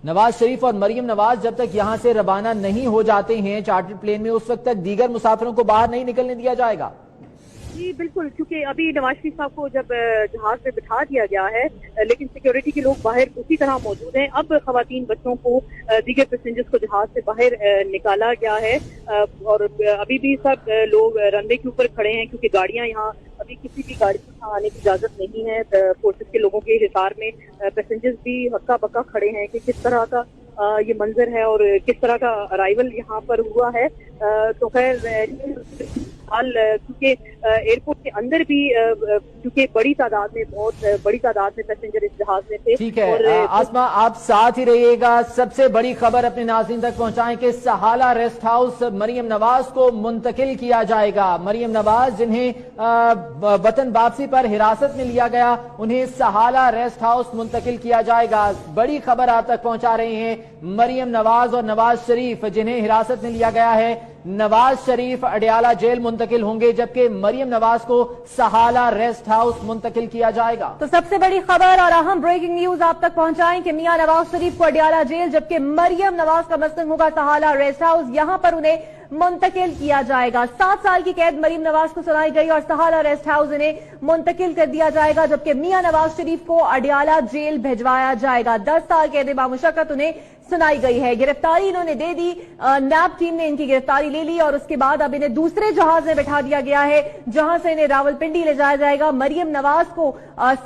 नवाज शरीफ और मरियम नवाज जब तक यहाँ से रवाना नहीं हो जाते हैं चार्टर्ड प्लेन में, उस वक्त तक दीगर मुसाफिरों को बाहर नहीं निकलने दिया जाएगा। जी बिल्कुल, क्योंकि अभी नवाज शरीफ साहब को जब जहाज पे बिठा दिया गया है, लेकिन सिक्योरिटी के लोग बाहर उसी तरह मौजूद हैं। अब खवातीन, बच्चों को, दीगर पैसेंजर्स को जहाज से बाहर निकाला गया है और अभी भी सब लोग रनवे के ऊपर खड़े हैं, क्योंकि गाड़ियां यहाँ अभी किसी भी गाड़ी को आने की इजाजत नहीं है। फोर्सेस के लोगों के हिसार में पैसेंजर्स भी हक्का बक्का खड़े हैं कि किस तरह का ये मंजर है और किस तरह का अराइवल यहाँ पर हुआ है। तो खैर फिलहाल क्योंकि एयरपोर्ट के अंदर भी क्योंकि बहुत बड़ी तादाद में पैसेंजर इस जहाज में थे। ठीक है आसमा, आप साथ ही रहिएगा। सबसे बड़ी खबर अपने नाज़रीन तक पहुंचाएं कि सहाला रेस्ट हाउस मरियम नवाज को मुंतकिल किया जाएगा। मरियम नवाज जिन्हें वतन वापसी पर हिरासत में लिया गया, उन्हें सहाला रेस्ट हाउस मुंतकिल किया जाएगा। बड़ी खबर आप तक पहुंचा रहे हैं। मरियम नवाज और नवाज शरीफ जिन्हें हिरासत में लिया गया है, नवाज शरीफ अडियाला जेल मुंतकिल होंगे, जबकि मरियम नवाज को सहाला रेस्ट हाउस मुंतकिल किया जाएगा। तो सबसे बड़ी खबर और अहम ब्रेकिंग न्यूज आप तक पहुंचाएं कि मियां नवाज शरीफ को अडियाला जेल, जबकि मरियम नवाज का मस्कन होगा सहाला रेस्ट हाउस। यहां पर उन्हें मुंतकिल किया जाएगा। 7 साल की कैद मरियम नवाज को सुनाई गई और सहाला रेस्ट हाउस इन्हें मुंतकिल कर दिया जाएगा, जबकि मियां नवाज शरीफ को अडियाला जेल भिजवाया जाएगा। 10 साल कैद बामुशक्कत उन्हें सुनाई गई है। गिरफ्तारी इन्होंने दे दी, नैब टीम ने इनकी गिरफ्तारी ले ली और उसके बाद अब इन्हें दूसरे जहाज में बैठा दिया गया है, जहां से इन्हें रावलपिंडी ले जाया जाएगा। मरियम नवाज को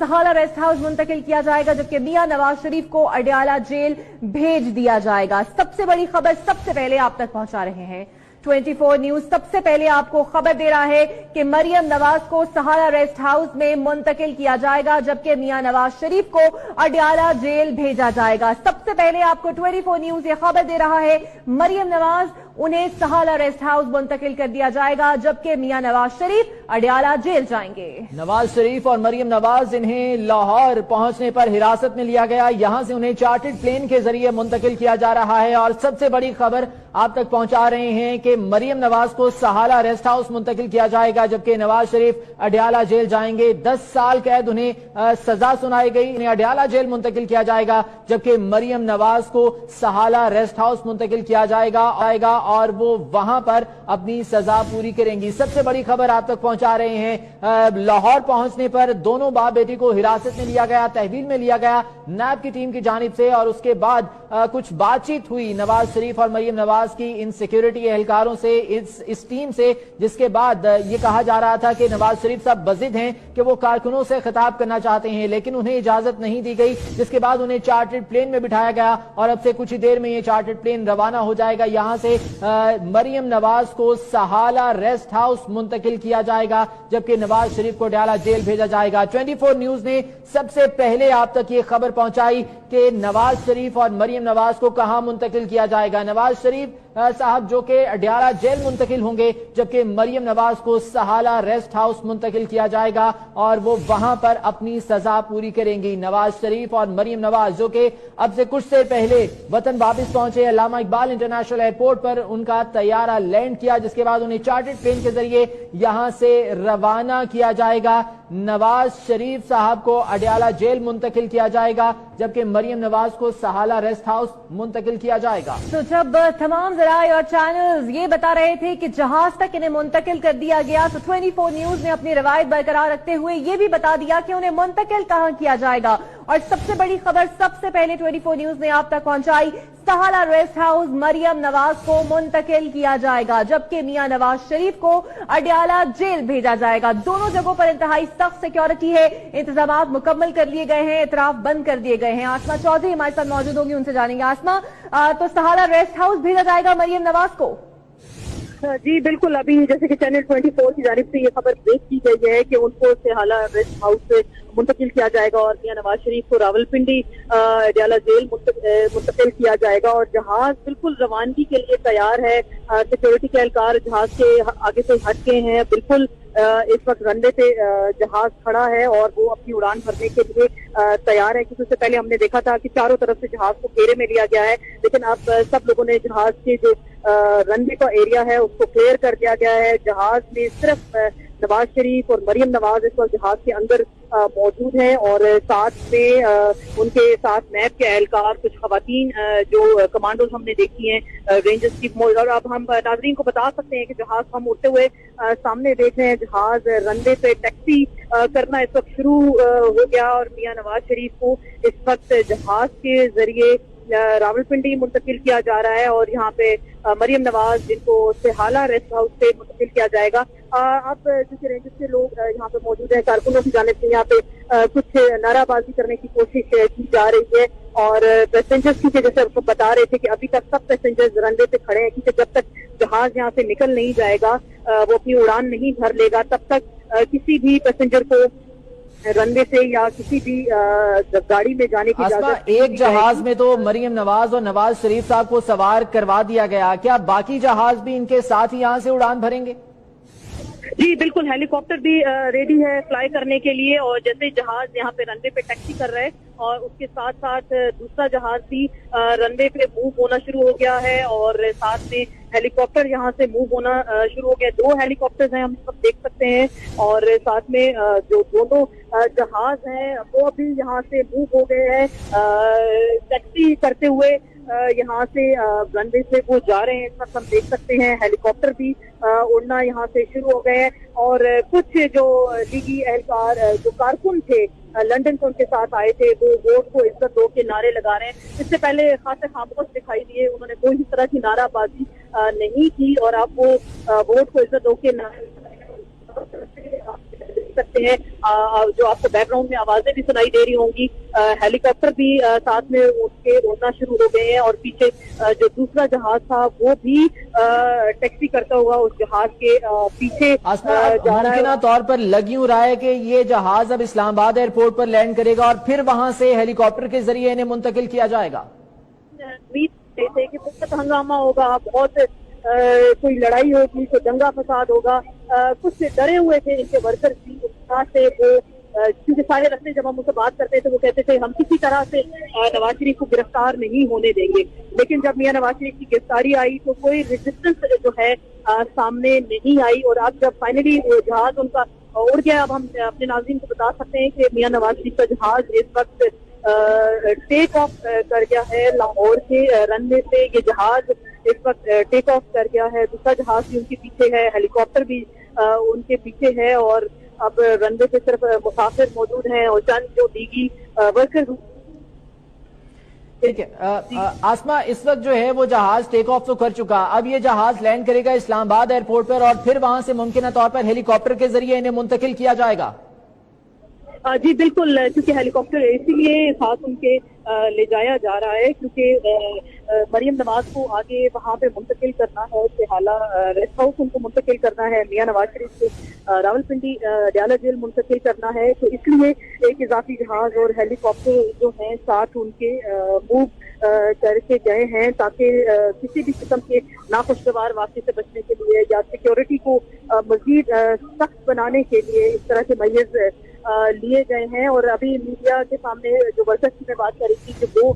सहाला रेस्ट हाउस मुंतकिल किया जाएगा, जबकि मियां नवाज शरीफ को अडियाला जेल भेज दिया जाएगा। सबसे बड़ी खबर सबसे पहले आप तक पहुंचा रहे हैं 24 न्यूज। सबसे पहले आपको खबर दे रहा है कि मरियम नवाज को सहाला रेस्ट हाउस में मुंतकिल किया जाएगा, जबकि मियां नवाज शरीफ को अडियाला जेल भेजा जाएगा। सबसे पहले आपको 24 न्यूज ये खबर दे रहा है, मरियम नवाज उन्हें सहाला रेस्ट हाउस मुंतकिल कर दिया जाएगा, जबकि मियां नवाज शरीफ अडियाला जेल जाएंगे। नवाज शरीफ और मरियम नवाज इन्हें लाहौर पहुंचने पर हिरासत में लिया गया, यहां से उन्हें चार्टर्ड प्लेन के जरिए मुंतकिल किया जा रहा है। और सबसे बड़ी खबर आप तक पहुंचा रहे हैं कि मरियम नवाज को सहाला रेस्ट हाउस मुंतकिल किया जाएगा, जबकि नवाज शरीफ अडियाला जेल जाएंगे। 10 साल कैद उन्हें सजा सुनाई गई, उन्हें अडियाला जेल मुंतकिल किया जाएगा, जबकि मरियम नवाज को सहाला रेस्ट हाउस मुंतकिल किया जाएगा और वो वहां पर अपनी सजा पूरी करेंगी। सबसे बड़ी खबर आप तक पहुंचा रहे हैं, लाहौर पहुंचने पर दोनों बाप बेटी को हिरासत में लिया गया, तहवील में लिया गया नैब की टीम की जानिब से, और उसके बाद कुछ बातचीत हुई नवाज शरीफ और मरियम नवाज की इन सिक्योरिटी एहलकारों से, इस टीम से, जिसके बाद ये कहा जा रहा था कि नवाज शरीफ साहब बजिद हैं कि वो कारकुनों से खिताब करना चाहते हैं, लेकिन उन्हें इजाजत नहीं दी गई, जिसके बाद उन्हें चार्टर्ड प्लेन में बिठाया गया और अब से कुछ ही देर में ये चार्टर्ड प्लेन रवाना हो जाएगा। यहां से मरियम नवाज को सहाला रेस्ट हाउस मुंतकिल किया जाएगा, जबकि नवाज शरीफ को अडियाला जेल भेजा जाएगा। 24 न्यूज ने सबसे पहले आप तक ये खबर पहुंचाई कि नवाज शरीफ और मरियम नवाज को कहां मुंतकिल किया जाएगा। नवाज शरीफ साहब जो कि अडियाला जेल मुंतकिल होंगे, जबकि मरियम नवाज को सहाला रेस्ट हाउस मुंतकिल किया जाएगा और वो वहां पर अपनी सजा पूरी करेंगी। नवाज शरीफ और मरियम नवाज जो कि अब से कुछ देर पहले वतन वापस पहुंचे, अल्लामा इकबाल इंटरनेशनल एयरपोर्ट पर उनका तैयारा लैंड किया, जिसके बाद उन्हें चार्टर्ड प्लेन के जरिए यहां से रवाना किया जाएगा। नवाज शरीफ साहब को अडियाला जेल मुंतकिल किया जाएगा, जबकि मरियम नवाज को सहाला रेस्ट हाउस मुंतकिल किया जाएगा। तो जब तमाम जराए और चैनल्स ये बता रहे थे कि जहाज तक इन्हें मुंतकिल कर दिया गया, तो 24 न्यूज ने अपनी रवायत बरकरार रखते हुए ये भी बता दिया कि उन्हें मुंतकिल कहां किया जाएगा। और सबसे बड़ी खबर सबसे पहले 24 न्यूज ने आप तक पहुंचाई, सहाला रेस्ट हाउस मरियम नवाज को मुंतकिल किया जाएगा, जबकि मियां नवाज शरीफ को अडियाला जेल भेजा जाएगा। दोनों जगहों पर इंतहाई सख्त सिक्योरिटी है, इंतजाम मुकम्मल कर लिए गए हैं, इतराफ बंद कर दिए गए हैं। आसमा चौधरी हमारे साथ मौजूद होंगी, उनसे जानेंगे। आसमा, तो सहाला रेस्ट हाउस भेजा जाएगा मरियम नवाज को? जी बिल्कुल, अभी जैसे कि चैनल 24 की जानिब से ये खबर ब्रेक की गई है कि उनको सहाला रेस्ट हाउस से मुंतकिल किया जाएगा और मियां नवाज शरीफ को रावलपिंडी अडियाला जेल मुंतकिल किया जाएगा। और जहाज बिल्कुल रवानगी के लिए तैयार है, सिक्योरिटी के एहलकार जहाज के आगे से हट गए हैं। बिल्कुल इस वक्त रनवे पे जहाज खड़ा है और वो अपनी उड़ान भरने के लिए तैयार है, क्योंकि उससे पहले हमने देखा था कि चारों तरफ से जहाज को घेरे में लिया गया है, लेकिन अब सब लोगों ने जहाज के जो रनवे का एरिया है उसको क्लियर कर दिया गया है। जहाज में सिर्फ नवाज शरीफ और मरियम नवाज इस वक्त जहाज के अंदर मौजूद हैं और साथ में उनके साथ नैब के एहलकार, कुछ खवातीन जो कमांडोज हमने देखी हैं, रेंजर्स चीफ मौजूद। और अब हम नाजरीन को बता सकते हैं कि जहाज हम उड़ते हुए सामने देख रहे हैं, जहाज रनवे पे टैक्सी करना इस वक्त शुरू हो गया और मियां नवाज शरीफ को इस वक्त जहाज के जरिए रावलपिंडी मुंतकिल किया जा रहा है और यहाँ पे मरियम नवाज जिनको सेहाला रेस्ट हाउस पे मुंतकिल किया जाएगा। अब चूंकि रेंजर्स के लोग यहाँ पे मौजूद हैं, कारकुनों की जानिब से यहाँ पे कुछ नाराबाजी करने की कोशिश की जा रही है और पैसेंजर्स क्योंकि जैसे आपको बता रहे थे कि अभी तक सब पैसेंजर्स रनवे पे खड़े हैं क्योंकि जब तक जहाज यहाँ से निकल नहीं जाएगा, वो अपनी उड़ान नहीं भर लेगा, तब तक किसी भी पैसेंजर को रनवे से या किसी भी गाड़ी में जाने की इजाजत। एक जहाज में तो मरियम नवाज और नवाज शरीफ साहब को सवार करवा दिया गया, क्या बाकी जहाज भी इनके साथ ही यहाँ से उड़ान भरेंगे? जी बिल्कुल, हेलीकॉप्टर भी रेडी है फ्लाई करने के लिए और जैसे जहाज यहाँ पे रनवे पे टैक्सी कर रहा है और उसके साथ साथ दूसरा जहाज भी रनवे पे मूव होना शुरू हो गया है और साथ में हेलीकॉप्टर यहाँ से मूव होना शुरू हो गया। 2 हेलीकॉप्टर्स हैं, हम सब देख सकते हैं और साथ में जो दोनों जहाज हैं वो भी यहाँ से मूव हो गए हैं टैक्सी करते हुए यहाँ से रनवे से वो जा रहे हैं। इस वक्त हम देख सकते हैं हेलीकॉप्टर भी उड़ना यहाँ से शुरू हो गए हैं और कुछ जो लीगी एहलकार जो कारकुन थे लंदन से उनके साथ आए थे वो वोट को इज्जत दो के नारे लगा रहे हैं। इससे पहले खासे खामोश दिखाई दिए, उन्होंने कोई भी तरह की नाराबाजी नहीं की और अब वो वोट को इज्जत दो के नारे सकते हैं। जो आपको बैकग्राउंड में आवाजें भी सुनाई दे रही होंगी, हेलीकॉप्टर भी साथ में उनके उड़ना शुरू हो गए हैं और पीछे जो दूसरा जहाज था वो भी टैक्सी करता हुआ उस जहाज के पीछे जा रहा है। तौर पर लग यूं रहा है कि ये जहाज अब इस्लामाबाद एयरपोर्ट पर लैंड करेगा और फिर वहां से हेलीकॉप्टर के जरिए इन्हें मुंतकिल किया जाएगा। उम्मीद थे कि बहुत हंगामा होगा, बहुत कोई लड़ाई होगी, कोई दंगा फसाद होगा। कुछ डरे हुए थे इनके वर्कर्स भी से वो क्योंकि सारे रस्ते जब हम उनसे बात करते थे वो कहते थे हम किसी तरह से नवाज शरीफ को गिरफ्तार नहीं होने देंगे, लेकिन जब मियां नवाज शरीफ की गिरफ्तारी आई तो कोई रेजिस्टेंस जो है सामने नहीं आई और अब जब फाइनली वो जहाज उनका उड़ गया, अब हम अपने नाज़रीन को बता सकते हैं कि मियां नवाज शरीफ का जहाज इस वक्त टेक ऑफ कर गया है लाहौर के रनवे से। ये जहाज इस वक्त टेक ऑफ कर गया है, दूसरा जहाज भी उनके पीछे है, हेलीकॉप्टर भी उनके पीछे है और अब रनवे पे सिर्फ मुसाफिर मौजूद हैं और चंद जो लीगी वर्कर्स। ठीक है आसमा, इस वक्त जो है वो जहाज टेक ऑफ तो कर चुका, अब ये जहाज लैंड करेगा इस्लामाबाद एयरपोर्ट पर और फिर वहां से मुमकिन तौर पर हेलीकॉप्टर के जरिए इन्हें मुंतकिल किया जाएगा। जी बिल्कुल, क्योंकि हेलीकॉप्टर इसीलिए साथ उनके ले जाया जा रहा है क्योंकि मरियम नवाज को आगे वहां पे मुंतकिल करना है, सेहाला रेस्ट हाउस उनको मुंतकिल करना है, मियां नवाज शरीफ को रावलपिंडी डयाला जेल मुंतकिल करना है, तो इसलिए एक इजाफी जहाज और हेलीकॉप्टर जो हैं साथ उनके मूव करके गए हैं ताकि किसी भी किस्म के नाखुशगवार वाक़े से बचने के लिए या सिक्योरिटी को मजीद सख्त बनाने के लिए इस तरह के मैयज लिए गए हैं। और अभी मीडिया के सामने जो वर्कर्स की मैं बात कर रही थी कि वो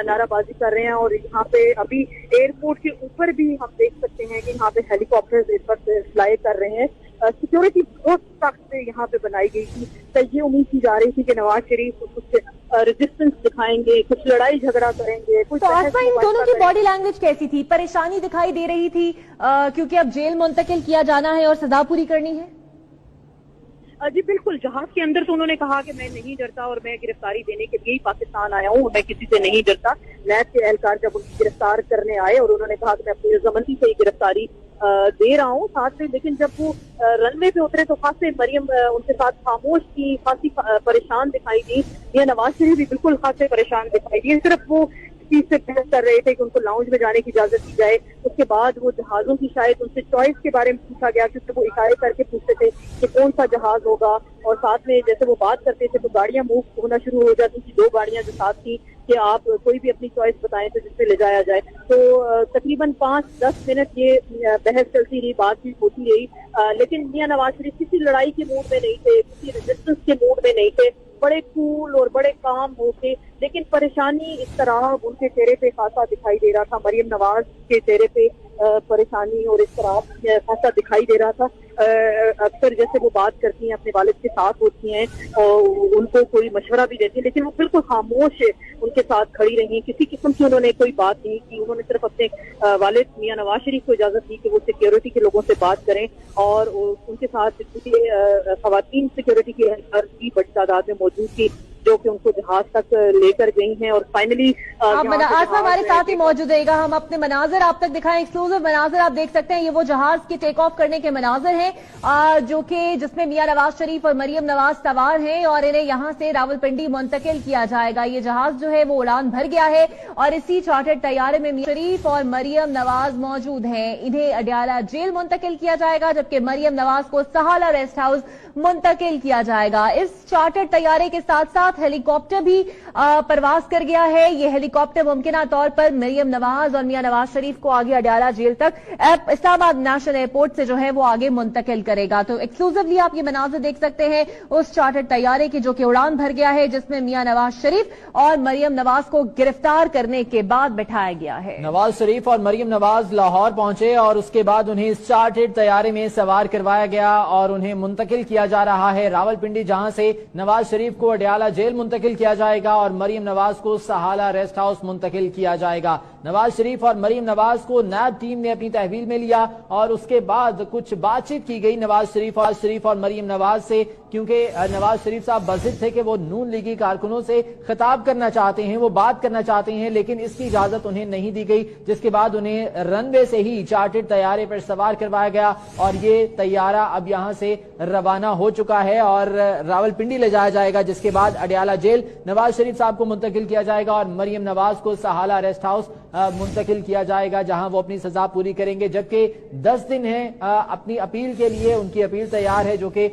नाराबाजी कर रहे हैं और यहाँ पे अभी एयरपोर्ट के ऊपर भी हम देख सकते हैं कि यहाँ पे हेलीकॉप्टर इस वक्त फ्लाई कर रहे हैं। सिक्योरिटी बहुत सख्त यहाँ पे बनाई गई थी, तो ये उम्मीद की जा रही थी कि नवाज शरीफ कुछ रेजिस्टेंस दिखाएंगे, कुछ लड़ाई झगड़ा करेंगे। तो आसमा, इन दोनों की बॉडी लैंग्वेज कैसी थी? परेशानी दिखाई दे रही थी क्योंकि अब जेल मुंतकिल किया जाना है और सजा पूरी करनी है? जी बिल्कुल, जहाज के अंदर तो उन्होंने कहा कि मैं नहीं डरता और मैं गिरफ्तारी देने के लिए ही पाकिस्तान आया हूँ, मैं किसी से नहीं डरता। नैब के एहलकार जब उनको गिरफ्तार करने आए और उन्होंने कहा कि मैं अपनी रजामंदी से ही गिरफ्तारी दे रहा हूँ साथ में, लेकिन जब वो रनवे पे उतरे तो खासे मरियम उनके साथ खामोश थी, खासी परेशान दिखाई दी। ये नवाज शरीफ भी बिल्कुल खासे परेशान दिखाई दिए, सिर्फ वो चीज से बहस कर रहे थे कि उनको लाउंज में जाने की इजाजत दी जाए। उसके बाद वो जहाजों की शायद उनसे चॉइस के बारे में पूछा गया क्योंकि वो इशारे करके पूछते थे कि कौन सा जहाज होगा और साथ में जैसे वो बात करते थे तो गाड़ियां मूव होना शुरू हो जाती थी, 2 गाड़ियां जो साथ थी कि आप कोई भी अपनी चॉइस बताएं तो जिससे ले जाया जाए। तो तकरीबन 5-10 मिनट ये बहस चलती रही, बातचीत होती रही, लेकिन मियां नवाज शरीफ किसी लड़ाई के मूड में नहीं थे, किसी रेजिस्टेंस के मूड में नहीं थे, बड़े कूल और बड़े काम होके, लेकिन परेशानी इस तरह उनके चेहरे पे खासा दिखाई दे रहा था। मरियम नवाज के चेहरे पे परेशानी और इस तरह खासा दिखाई दे रहा था। अक्सर जैसे वो बात करती हैं अपने वालिद के साथ होती हैं और उनको कोई मशवरा भी देती है, लेकिन वो बिल्कुल खामोश उनके साथ खड़ी रही, किसी किस्म की उन्होंने कोई बात नहीं की। उन्होंने सिर्फ अपने वालिद मियां नवाज शरीफ को इजाजत दी कि वो सिक्योरिटी के लोगों से बात करें और उनके साथ खवातीन सिक्योरिटी की बड़ी तादाद में मौजूद थी, जो कि उनको जहाज तक लेकर गई हैं और फाइनली आसमा हमारे साथ ही मौजूद रहेगा। हम अपने मनाजिर आप तक दिखाएं, एक्सक्लूसिव मनाजिर आप देख सकते हैं। ये वो जहाज के टेक ऑफ करने के मनाजिर हैं जो कि जिसमें मियां नवाज शरीफ और मरियम नवाज सवार हैं और इन्हें यहां से रावलपिंडी मुंतकिल किया जाएगा। ये जहाज जो है वो उड़ान भर गया है और इसी चार्टर्ड तैयारे में मियां शरीफ और मरियम नवाज मौजूद हैं। इन्हें अडयाला जेल मुंतकिल किया जाएगा जबकि मरियम नवाज को सहाला रेस्ट हाउस मुंतकिल किया जाएगा। इस चार्टर्ड तैयारे के साथ साथ हेलीकॉप्टर भी परवाज कर गया है। ये हेलीकॉप्टर मुमकिन तौर पर मरियम नवाज और मियां नवाज शरीफ को आगे अडयाला जेल तक इस्लामाबाद नेशनल एयरपोर्ट से जो है वो आगे मुंतकिल करेगा। तो एक्सक्लूसिवली आप ये मनाज़िर देख सकते हैं उस चार्टर्ड तैयारे की जो कि उड़ान भर गया है, जिसमें मियां नवाज शरीफ और मरियम नवाज को गिरफ्तार करने के बाद बैठाया गया है। नवाज शरीफ और मरियम नवाज लाहौर पहुंचे और उसके बाद उन्हें इस चार्टर्ड तैयारे में सवार करवाया गया और उन्हें मुंतकिल किया जा रहा है रावलपिंडी, जहां से नवाज शरीफ को अडयाला जेल मुंतकिल किया जाएगा और मरियम नवाज को सहाला रेस्ट हाउस मुंतकिल किया जाएगा। नवाज शरीफ और मरियम नवाज को नैब टीम ने अपनी तहवील में लिया और उसके बाद कुछ बातचीत की गई नवाज शरीफ और मरियम नवाज से, क्योंकि नवाज शरीफ साहब बज़िद थे कि वो नून लीगी कारकुनों से खिताब करना चाहते हैं, वो बात करना चाहते हैं, लेकिन इसकी इजाजत उन्हें नहीं दी गई, जिसके बाद उन्हें रनवे से ही चार्टर्ड तैयारे पर सवार करवाया गया और ये तैयारा अब यहां से रवाना हो चुका है और रावलपिंडी ले जाया जाएगा, जिसके बाद अडयाला जेल नवाज शरीफ साहब को मुंतकिल किया जाएगा और मरियम नवाज को सहाला रेस्ट हाउस मुंतकिल किया जाएगा, जहां वो अपनी सजा पूरी करेंगे। जबकि 10 दिन है अपनी अपील के लिए, उनकी अपील तैयार है जो कि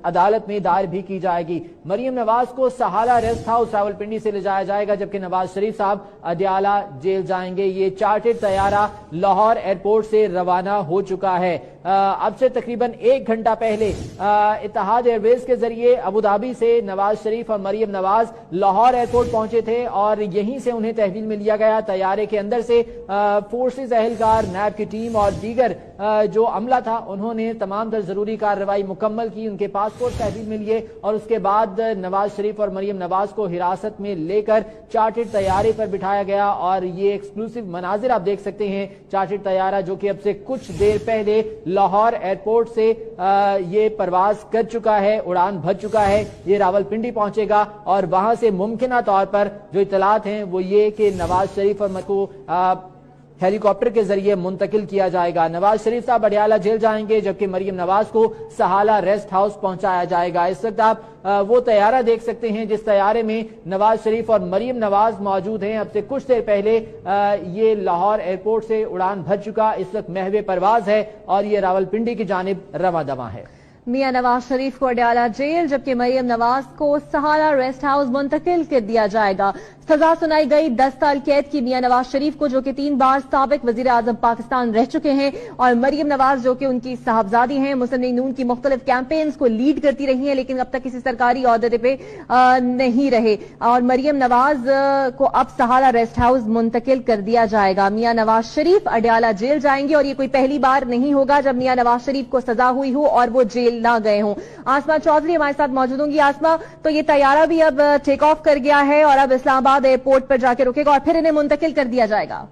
अदालत में दायर भी की जाएगी। मरियम नवाज को सहाला रेस्ट हाउस रावलपिंडी से ले जाया जाएगा जबकि नवाज शरीफ साहब अडयाला जेल जाएंगे। ये चार्टर्ड तैयारा लाहौर एयरपोर्ट से रवाना हो चुका है। अब से तकरीबन 1 घंटा पहले इत्तेहाद एयरवेज के जरिए अबू धाबी से नवाज शरीफ और मरियम नवाज लाहौर एयरपोर्ट पहुंचे थे और यहीं से उन्हें तहवील में लिया गया। तैयारे के अंदर से फोर्सेज एहलकार, नैब की टीम और दीगर जो अमला था उन्होंने तमाम तर जरूरी कार्रवाई मुकम्मल की, उनके पासपोर्ट तहवील में लिए और उसके बाद नवाज शरीफ और मरियम नवाज को हिरासत में लेकर चार्टर्ड तैयारे पर बिठाया गया। और ये एक्सक्लूसिव मनाजिर आप देख सकते हैं, चार्टर्ड तैयारा जो कि अब से कुछ देर पहले लाहौर एयरपोर्ट से ये परवाज कर चुका है, उड़ान भर चुका है, ये रावलपिंडी पहुंचेगा और वहां से मुमकिन तौर पर जो इतलात हैं वो ये कि नवाज शरीफ और को हेलीकॉप्टर के जरिए मुंतकिल किया जाएगा। नवाज शरीफ साहब अडयाला जेल जाएंगे जबकि मरियम नवाज को सहाला रेस्ट हाउस पहुंचाया जाएगा। इस वक्त आप वो तैयारा देख सकते हैं जिस तैयारे में नवाज शरीफ और मरियम नवाज मौजूद हैं। अब से कुछ देर पहले ये लाहौर एयरपोर्ट से उड़ान भर चुका, इस वक्त महवे परवाज है और ये रावलपिंडी की जानिब रवा दवा है। मियां नवाज शरीफ को अडयाला जेल जबकि मरियम नवाज को सहाला रेस्ट हाउस मुंतकिल कर दिया जाएगा। सजा सुनाई गई 10 साल कैद की मियां नवाज शरीफ को, जो कि 3 बार साबिक वजीर आजम पाकिस्तान रह चुके हैं, और मरियम नवाज जो कि उनकी साहबजादी हैं, मुस्लिम लीग नून की मुख्तलिफ कैंपेन्स को लीड करती रही हैं लेकिन अब तक किसी सरकारी ओहदे पे नहीं रहे। और मरियम नवाज को अब सहाला रेस्ट हाउस मुंतकिल कर दिया जाएगा। मियां नवाज शरीफ अडयाला जेल जाएंगे और ये कोई पहली बार नहीं होगा जब मियां नवाज शरीफ को सजा हुई हो और वो जेल ना गए हों। आसमा चौधरी हमारे साथ मौजूद होंगी। आसमा, तो ये तैयारा भी अब टेक ऑफ कर गया है और अब इस्लामाबाद एयरपोर्ट पर जाके रुकेगा और फिर इन्हें मुंतकिल कर दिया जाएगा।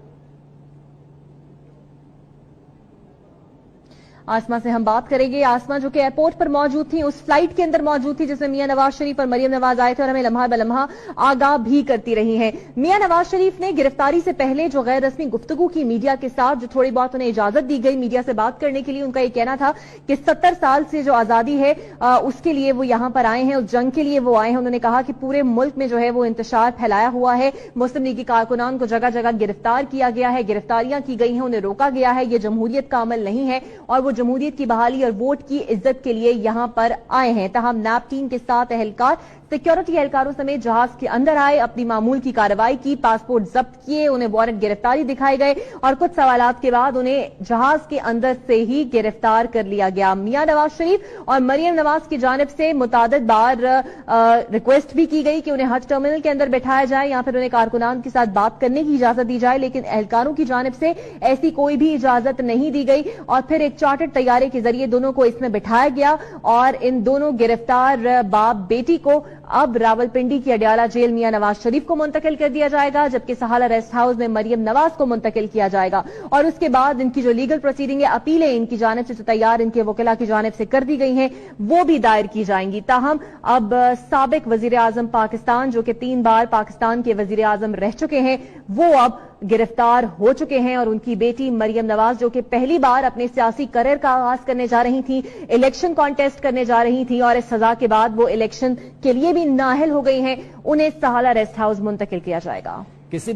आसमा से हम बात करेंगे। आसमा जो कि एयरपोर्ट पर मौजूद थी, उस फ्लाइट के अंदर मौजूद थी जिसमें मियां नवाज शरीफ और मरियम नवाज आए थे और हमें लम्हा बलम्हा आगाह भी करती रही हैं। मियां नवाज शरीफ ने गिरफ्तारी से पहले जो गैर रस्मी गुफ्तगू की मीडिया के साथ, जो थोड़ी बहुत उन्हें इजाजत दी गई मीडिया से बात करने के लिए, उनका यह कहना था कि 70 साल से जो आजादी है उसके लिए वो यहां पर आए हैं, उस जंग के लिए वो आए हैं। उन्होंने कहा कि पूरे मुल्क में जो है वो इंतशार फैलाया हुआ है, मुस्लिम लीगी कारकुनान को जगह जगह गिरफ्तार किया गया है, गिरफ्तारियां की गई हैं, उन्हें रोका गया है। ये जमहूरियत का अमल नहीं है और वो जमहूरियत की बहाली और वोट की इज्जत के लिए यहां पर आए हैं। तहम नैब टीम के साथ एहलकार, सिक्योरिटी एहलकारों समेत जहाज के अंदर आए, अपनी मामूल की कार्रवाई की, पासपोर्ट जब्त किए, उन्हें वारंट गिरफ्तारी दिखाए गए और कुछ सवालात के बाद उन्हें जहाज के अंदर से ही गिरफ्तार कर लिया गया। मियां नवाज शरीफ और मरियम नवाज की जानिब से मुतादिद बार रिक्वेस्ट भी की गई कि उन्हें हज टर्मिनल के अंदर बैठाया जाए या फिर उन्हें कारकुनान के साथ बात करने की इजाजत दी जाए, लेकिन एहलकारों की जानिब से ऐसी कोई भी इजाजत नहीं दी गई और फिर एक चार्टर्ड तैयारे के जरिए दोनों को इसमें बिठाया गया और इन दोनों गिरफ्तार बाप बेटी को अब रावलपिंडी की अडियाला जेल मियां नवाज शरीफ को मुंतकिल कर दिया जाएगा, जबकि सहाला रेस्ट हाउस में मरियम नवाज को मुंतकिल किया जाएगा। और उसके बाद इनकी जो लीगल प्रोसीडिंग है, अपीलें इनकी जानिब से जो तैयार इनके वकीला की जानिब से कर दी गई हैं, वो भी दायर की जाएंगी। ताहम अब साबिक वजीर आजम पाकिस्तान, जो कि 3 बार पाकिस्तान के वजीर आजम रह चुके हैं, वो अब गिरफ्तार हो चुके हैं। और उनकी बेटी मरियम नवाज, जो कि पहली बार अपने सियासी करियर का आगाज करने जा रही थी, इलेक्शन कॉन्टेस्ट करने जा रही थी, और इस सजा के बाद वो इलेक्शन के लिए भी नाअहल हो गई हैं, उन्हें सहाला रेस्ट हाउस मुंतकिल किया जाएगा। किसी